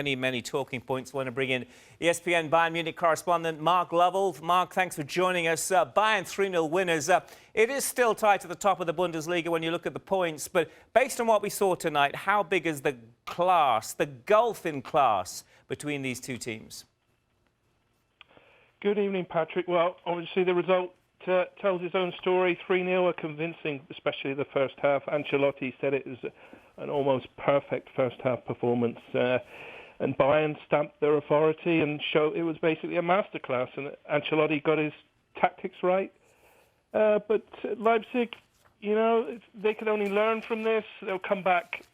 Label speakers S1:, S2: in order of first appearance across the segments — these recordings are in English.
S1: Many talking points. I want to bring in ESPN Bayern Munich correspondent Mark Lovell. Mark, thanks for joining us. Bayern 3-0 winners. It is still tight at the top of the Bundesliga when you look at the points, but based on what we saw tonight, how big is the gulf in class between these two teams?
S2: Good evening, Patrick. Well, obviously the result tells its own story. 3-0 are convincing, especially the first half. Ancelotti said it was an almost perfect first half performance. And Bayern stamped their authority and showed it was basically a masterclass. And Ancelotti got his tactics right. But Leipzig, you know, they can only learn from this. They'll come back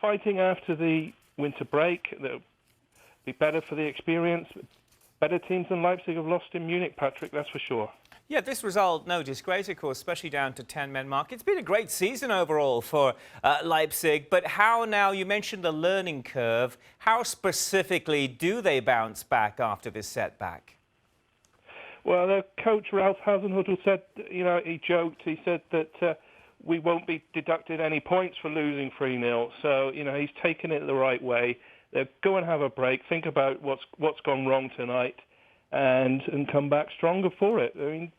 S2: fighting after the winter break. They'll be better for the experience. Better teams than Leipzig have lost in Munich, Patrick, that's for sure.
S1: Yeah, this result, no disgrace, of course, especially down to 10-men mark. It's been a great season overall for Leipzig, but how now, you mentioned the learning curve, how specifically do they bounce back after this setback?
S2: Well, their coach, Ralph Hasenhüttl, said, you know, he joked, he said that we won't be deducted any points for losing 3-0, so, you know, he's taken it the right way. They'll go and have a break, think about what's gone wrong tonight, and come back stronger for it. I mean,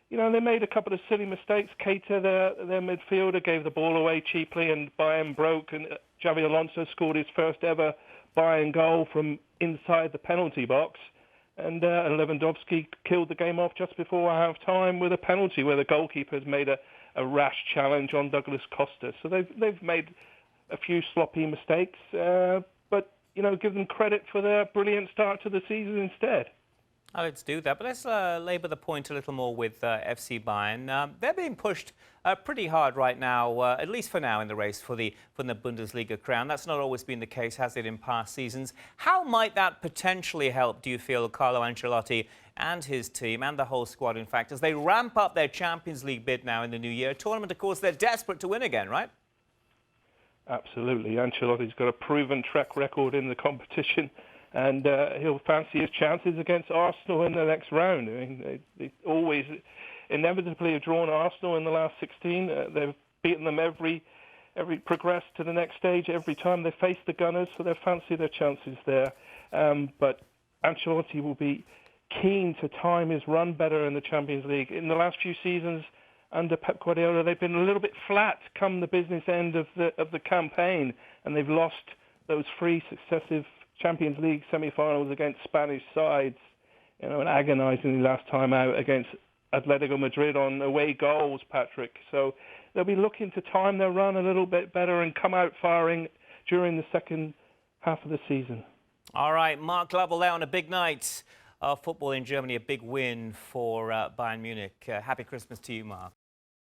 S2: you know, they made a couple of silly mistakes. Keita, their midfielder, gave the ball away cheaply, and Bayern broke, and Xabi Alonso scored his first ever Bayern goal from inside the penalty box, and Lewandowski killed the game off just before half-time with a penalty where the goalkeeper's made a rash challenge on Douglas Costa. So they've made a few sloppy mistakes, but, you know, give them credit for their brilliant start to the season instead.
S1: Oh, let's do that, but let's labour the point a little more with FC Bayern. They're being pushed pretty hard right now, at least for now, in the race for the Bundesliga crown. That's not always been the case, has it, in past seasons? How might that potentially help, do you feel, Carlo Ancelotti and his team, and the whole squad, in fact, as they ramp up their Champions League bid now in the new year? A tournament, of course, they're desperate to win again, right?
S2: Absolutely. Ancelotti's got a proven track record in the competition, and he'll fancy his chances against Arsenal in the next round. I mean, they always inevitably have drawn Arsenal in the last 16. They've beaten them every progress to the next stage every time they face the Gunners, so they fancy their chances there. But Ancelotti will be keen to time his run better in the Champions League. In the last few seasons under Pep Guardiola, they've been a little bit flat come the business end of the campaign, and they've lost those 3 successive Champions League semi-finals against Spanish sides, you know, and agonisingly last time out against Atletico Madrid on away goals, Patrick. So they'll be looking to time their run a little bit better and come out firing during the second half of the season.
S1: All right, Mark Lovell there on a big night of football in Germany, a big win for Bayern Munich. Happy Christmas to you, Mark.